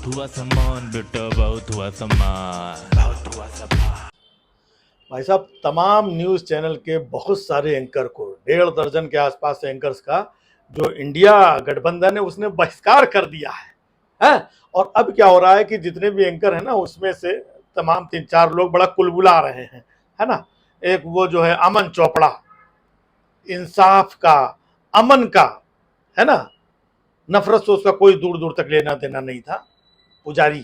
बहुत हुआ सम्मान बेटा, बहुत हुआ सम्मान, बहुत हुआ सम्मान। भाई साहब, तमाम न्यूज़ चैनल के बहुत सारे एंकर को, 1.5 दर्जन के आसपास एंकर्स का जो इंडिया गठबंधन है उसने बहिष्कार कर दिया है? और अब क्या हो रहा है कि जितने भी एंकर हैं ना उसमें से तमाम 3-4 लोग बड़ा कुलबुला रहे हैं, है ना। एक वो जो है अमन चोपड़ा, इंसाफ का, अमन का, है ना, नफरत से उसका कोई दूर दूर तक लेना देना नहीं था। पुजारी,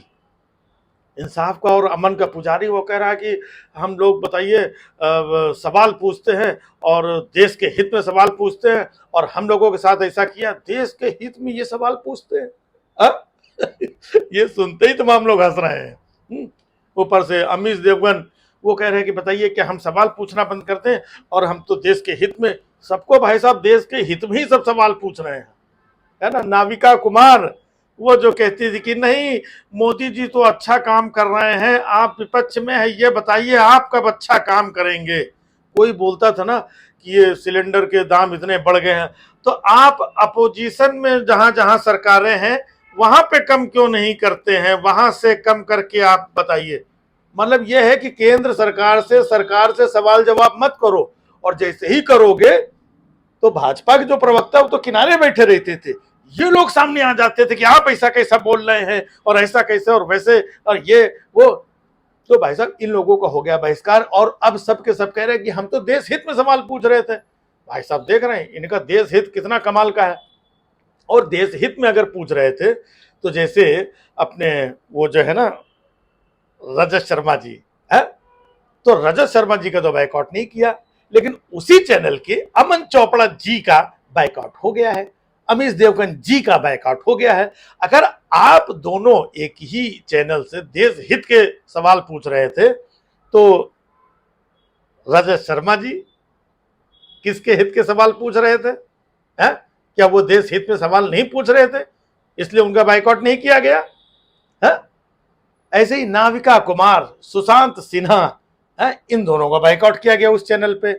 इंसाफ का और अमन का पुजारी, वो कह रहा है कि हम लोग बताइए सवाल पूछते हैं और देश के हित में सवाल पूछते हैं और हम लोगों के साथ ऐसा किया, देश के हित में ये सवाल पूछते हैं। अ? ये सुनते ही तमाम लोग हंस रहे हैं। ऊपर से अमीश देवगन वो कह रहे हैं कि बताइए कि हम सवाल पूछना बंद करते हैं और हम तो देश के हित में, सबको भाई साहब देश के हित में ही सब सवाल पूछ रहे हैं, है ना। नाविका कुमार वो जो कहती थी कि नहीं मोदी जी तो अच्छा काम कर रहे हैं, आप विपक्ष में है, ये बताइए आप कब अच्छा काम करेंगे। कोई बोलता था ना कि ये सिलेंडर के दाम इतने बढ़ गए हैं, तो आप अपोजिशन में जहां जहां सरकारें हैं वहां पे कम क्यों नहीं करते हैं, वहां से कम करके आप बताइए। मतलब यह है कि केंद्र सरकार से सवाल जवाब मत करो, और जैसे ही करोगे तो भाजपा के जो प्रवक्ता वो तो किनारे बैठे रहते थे, ये लोग सामने आ जाते थे कि आप ऐसा कैसा बोल रहे हैं और ऐसा कैसे और वैसे और ये वो। तो भाई साहब इन लोगों का हो गया बहिष्कार, और अब सब के सब कह रहे हैं कि हम तो देश हित में सवाल पूछ रहे थे। भाई साहब देख रहे हैं इनका देश हित कितना कमाल का है। और देश हित में अगर पूछ रहे थे तो जैसे अपने वो जो है ना रजत शर्मा जी है, तो रजत शर्मा जी का तो बाइकआउट नहीं किया, लेकिन उसी चैनल के अमन चोपड़ा जी का बाइकआउट हो गया है, अमीश देवगन जी का बाइकआउट हो गया है। अगर आप दोनों एक ही चैनल से देश हित के सवाल पूछ रहे थे तो रजत शर्मा जी किसके हित के सवाल पूछ रहे थे? है क्या वो देश हित में सवाल नहीं पूछ रहे थे इसलिए उनका बाइकआउट नहीं किया गया? है ऐसे ही नाविका कुमार, सुशांत सिन्हा, है इन दोनों का बाइकआउट किया गया उस चैनल पे,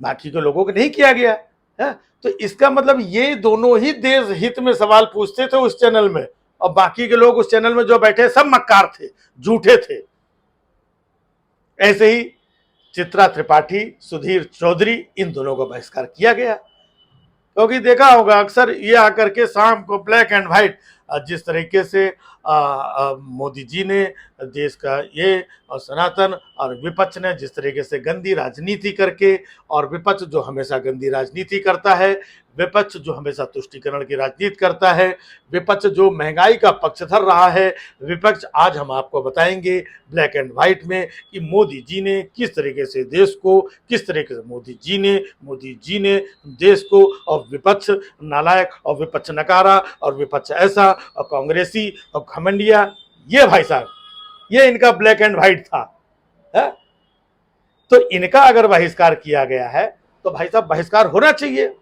बाकी के लोगों को नहीं किया गया है। तो इसका मतलब ये दोनों ही देश हित में सवाल पूछते थे उस चैनल में, और बाकी के लोग उस चैनल में जो बैठे सब मक्कार थे, झूठे थे। ऐसे ही चित्रा त्रिपाठी, सुधीर चौधरी, इन दोनों का बहिष्कार किया गया, क्योंकि देखा होगा अक्सर ये आकर के शाम को ब्लैक एंड व्हाइट जिस तरीके से मोदी जी ने देश का ये और सनातन और विपक्ष ने जिस तरीके से गंदी राजनीति करके, और विपक्ष जो हमेशा गंदी राजनीति करता है, विपक्ष जो हमेशा तुष्टीकरण की राजनीति करता है, विपक्ष जो महंगाई का पक्षधर रहा है, विपक्ष आज हम आपको बताएंगे ब्लैक एंड व्हाइट में कि मोदी जी ने किस तरीके से देश को, किस तरीके से मोदी जी ने देश को, और विपक्ष नालायक और विपक्ष नकारा और विपक्ष ऐसा और कांग्रेसी और घमंडिया, ये भाई साहब ये इनका ब्लैक एंड व्हाइट था। है? तो इनका अगर बहिष्कार किया गया है तो भाई साहब बहिष्कार होना चाहिए।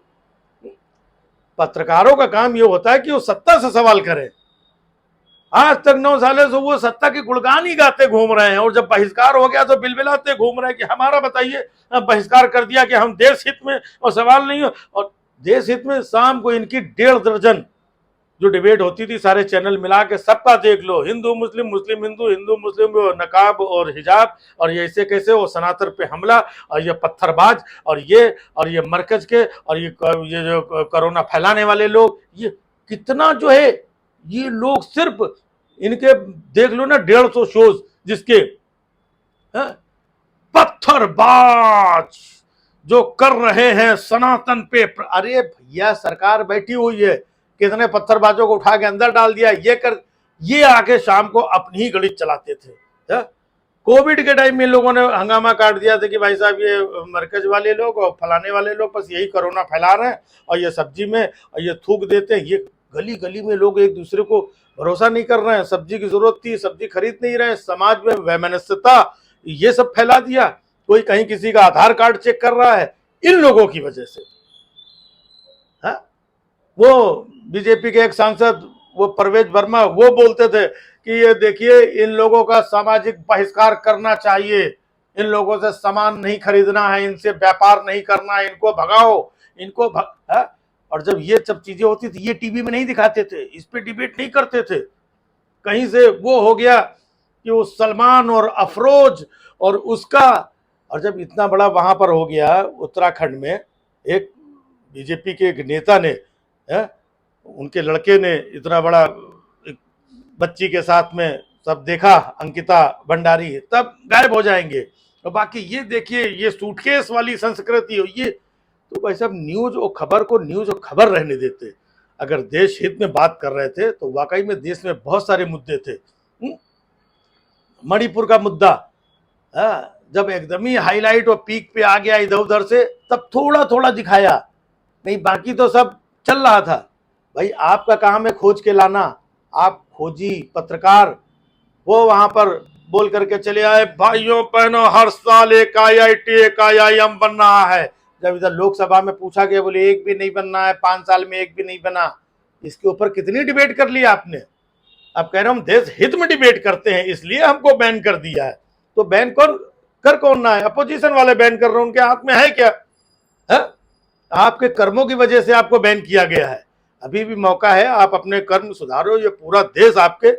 पत्रकारों का काम ये होता है कि वो सत्ता से सवाल करें। आज तक 9 सालों से वो सत्ता की गुणगान ही गाते घूम रहे हैं, और जब बहिष्कार हो गया तो बिलबिलाते घूम रहे हैं कि हमारा बताइए बहिष्कार कर दिया कि हम देश हित में और सवाल नहीं हो। और देश हित में शाम को इनकी 1.5 दर्जन जो डिबेट होती थी सारे चैनल मिला के, सबका देख लो, हिंदू मुस्लिम, मुस्लिम हिंदू, हिंदू मुस्लिम, नकाब और हिजाब, और ये ऐसे कैसे वो सनातन पे हमला, और ये पत्थरबाज, और ये मरकज के, और ये जो कोरोना फैलाने वाले लोग, ये कितना जो है, ये लोग सिर्फ इनके देख लो ना 150 शोज जिसके है? पत्थरबाज जो कर रहे हैं सनातन पे। अरे भैया सरकार बैठी हुई है, कितने पत्थरबाजों को उठा के अंदर डाल दिया, ये आके शाम को अपनी ही गणित चलाते थे। कोविड के टाइम में लोगों ने हंगामा काट दिया था कि भाई साहब ये मरकज वाले लोग और फलाने वाले लोग बस यही कोरोना फैला रहे हैं, और ये सब्जी में और ये थूक देते हैं। ये गली गली में लोग एक दूसरे को भरोसा नहीं कर रहे हैं, सब्जी की जरूरत थी सब्जी खरीद नहीं रहे, समाज में वैमनस्यता ये सब फैला दिया, कोई कहीं किसी का आधार कार्ड चेक कर रहा है इन लोगों की वजह से। हाँ वो बीजेपी के एक सांसद वो परवेज वर्मा वो बोलते थे कि ये देखिए इन लोगों का सामाजिक बहिष्कार करना चाहिए, इन लोगों से सामान नहीं खरीदना है, इनसे व्यापार नहीं करना है, इनको भगाओ, है? और जब ये सब चीजें होती थी ये टीवी में नहीं दिखाते थे, इस पे डिबेट नहीं करते थे, कहीं से वो हो गया कि वो सलमान और अफरोज और उसका, और जब इतना बड़ा वहां पर हो गया उत्तराखंड में, एक बीजेपी के एक नेता ने, उनके लड़के ने इतना बड़ा एक बच्ची के साथ में सब देखा, अंकिता भंडारी, तब गायब हो जाएंगे। और बाकी ये देखिए, ये सूटकेस वाली संस्कृति हो, ये तो भाई साहब न्यूज और खबर को न्यूज और खबर रहने देते। अगर देश हित में बात कर रहे थे तो वाकई में देश में बहुत सारे मुद्दे थे। मणिपुर का मुद्दा जब एकदम ही हाईलाइट और पीक पे आ गया इधर उधर से, तब थोड़ा थोड़ा दिखाया, नहीं बाकी तो सब चल रहा था। भाई आपका काम है खोज के लाना, आप खोजी पत्रकार, वो वहां पर बोल करके चले आए, भाइयों बहनों हर साल एक IIT एक IIM बन रहा है। जब इधर लोकसभा में पूछा गया, बोले एक भी नहीं बनना है, 5 साल में एक भी नहीं बना। इसके ऊपर कितनी डिबेट कर ली आपने। अब कह रहे हम देश हित में डिबेट करते हैं इसलिए हमको बैन कर दिया है। तो बैन कौन ना है, अपोजिशन वाले बैन कर रहे हैं, उनके हाथ में है क्या? है? आपके कर्मों की वजह से आपको बैन किया गया है। अभी भी मौका है, आप अपने कर्म सुधारो। ये पूरा देश आपके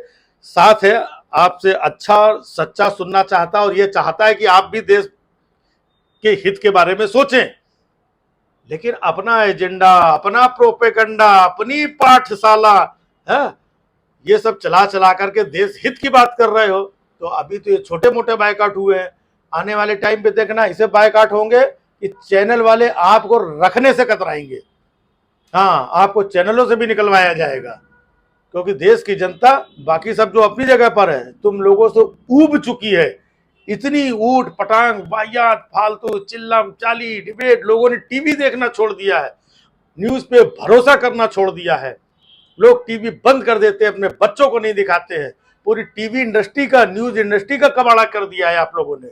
साथ है, आपसे अच्छा सच्चा सुनना चाहता है, और ये चाहता है कि आप भी देश के हित के बारे में सोचें। लेकिन अपना एजेंडा, अपना प्रोपेगेंडा, अपनी पाठशाला है, ये सब चला चला करके देश हित की बात कर रहे हो। तो अभी तो ये छोटे मोटे बायकॉट हुए हैं, आने वाले टाइम पे देखना इसे बायकॉट होंगे कि चैनल वाले आपको रखने से कतराएंगे। हाँ, आपको चैनलों से भी निकलवाया जाएगा, क्योंकि देश की जनता बाकी सब जो अपनी जगह पर है, तुम लोगों से ऊब चुकी है। इतनी ऊट पटांग वाहियात फालतू चिल्लम चाली डिबेट, लोगों ने टीवी देखना छोड़ दिया है, न्यूज पे भरोसा करना छोड़ दिया है। लोग टीवी बंद कर देते हैं, अपने बच्चों को नहीं दिखाते हैं। पूरी टीवी इंडस्ट्री का, न्यूज इंडस्ट्री का कबाड़ा कर दिया है आप लोगों ने।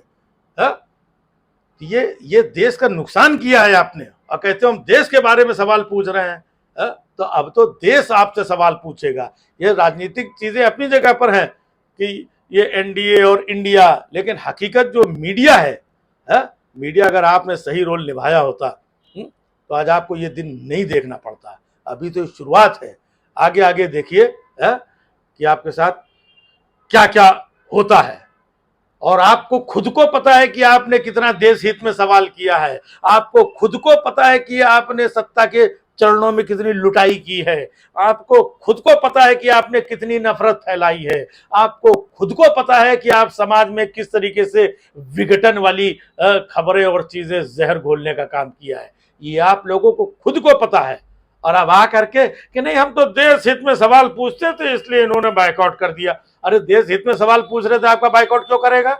ये देश का नुकसान किया है आपने, और कहते हो हम देश के बारे में सवाल पूछ रहे हैं। तो अब तो देश आपसे सवाल पूछेगा। ये राजनीतिक चीजें अपनी जगह पर हैं कि ये NDA और इंडिया, लेकिन हकीकत जो मीडिया है, मीडिया अगर आपने सही रोल निभाया होता तो आज आपको ये दिन नहीं देखना पड़ता। अभी तो शुरुआत है, आगे आगे देखिए कि आपके साथ क्या क्या होता है। और आपको खुद को पता है कि आपने कितना देश हित में सवाल किया है, आपको खुद को पता है कि आपने सत्ता के चरणों में कितनी लुटाई की है, आपको खुद को पता है कि आपने कितनी नफरत फैलाई है, आपको खुद को पता है कि आप समाज में किस तरीके से विघटन वाली खबरें और चीजें जहर घोलने का काम किया है। ये आप लोगों को खुद को पता है। और अब आ करके कि नहीं हम तो देश हित में सवाल पूछते थे इसलिए इन्होंने बायकॉट कर दिया। अरे देश हित में सवाल पूछ रहे थे, आपका बायकॉट क्यों करेगा?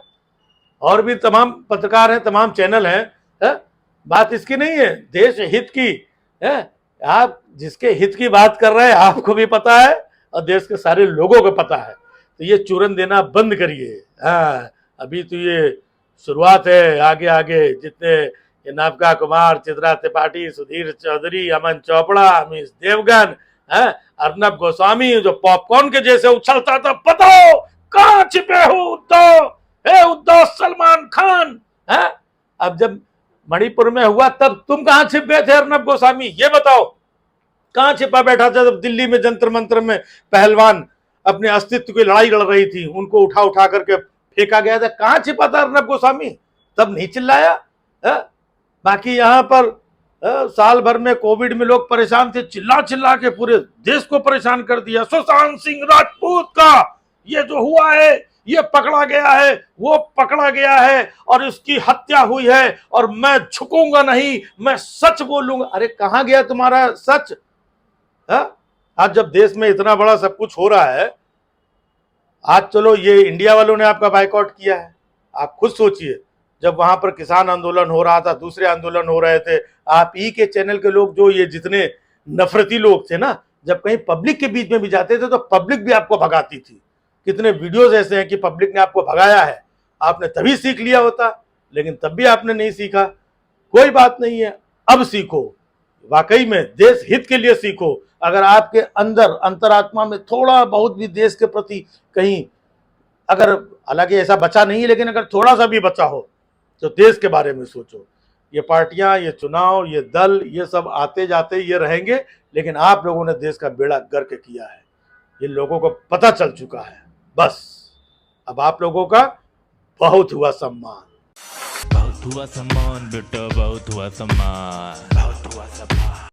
और भी तमाम पत्रकार हैं, तमाम चैनल हैं, बात इसकी नहीं है, देश हित की है। आप जिसके हित की बात कर रहे हैं आपको भी पता है और देश के सारे लोगों को पता है। तो ये चूरन देना बंद करिए। हाँ, अभी तो ये शुरुआत है, आगे आगे जितने ये नावका कुमार, चित्रा त्रिपाठी, सुधीर चौधरी, अमन चोपड़ा, अमीश देवगन, अर्नब गोस्वामी जो पॉपकॉर्न के जैसे उछलता था, बताओ कहाँ छिपे हो उद्धव, हे उद्धव सलमान खान। अब जब मणिपुर में हुआ तब तुम कहाँ छिप गए थे अर्नब गोस्वामी, ये बताओ कहाँ छिपा बैठा था जब दिल्ली में जंतर मंतर में पहलवान अपने अस्तित्व की लड़ाई लड़ रही थी, उनको उठा उठा करके फेंका गया था, कहाँ छिपा था अर्नब गोस्वामी? तब नहीं चिल्लाया। बाकी यहाँ पर साल भर में कोविड में लोग परेशान थे, चिल्ला चिल्ला के पूरे देश को परेशान कर दिया। सुशांत सिंह राजपूत का ये जो हुआ है, ये पकड़ा गया है, वो पकड़ा गया है और इसकी हत्या हुई है और मैं झुकूंगा नहीं, मैं सच बोलूंगा। अरे कहां गया तुम्हारा सच? आज जब देश में इतना बड़ा सब कुछ हो रहा है, आज चलो ये इंडिया वालों ने आपका बायकॉट किया है, आप खुद सोचिए जब वहां पर किसान आंदोलन हो रहा था, दूसरे आंदोलन हो रहे थे, आप ही के चैनल के लोग जो ये जितने नफरती लोग थे ना, जब कहीं पब्लिक के बीच में भी जाते थे तो पब्लिक भी आपको भगाती थी। कितने वीडियोस ऐसे हैं कि पब्लिक ने आपको भगाया है, आपने तभी सीख लिया होता, लेकिन तब भी आपने नहीं सीखा। कोई बात नहीं है, अब सीखो, वाकई में देश हित के लिए सीखो। अगर आपके अंदर अंतरात्मा में थोड़ा बहुत भी देश के प्रति कहीं, अगर हालांकि ऐसा बचा नहीं है, लेकिन अगर थोड़ा सा भी बचा हो तो देश के बारे में सोचो। ये पार्टियां, ये चुनाव, ये दल, ये सब आते जाते ये रहेंगे, लेकिन आप लोगों ने देश का बेड़ा गर्क किया है, ये लोगों को पता चल चुका है। बस अब आप लोगों का बहुत हुआ सम्मान। बहुत हुआ सम्मान बेटा, बहुत हुआ सम्मान, बहुत हुआ सम्मान।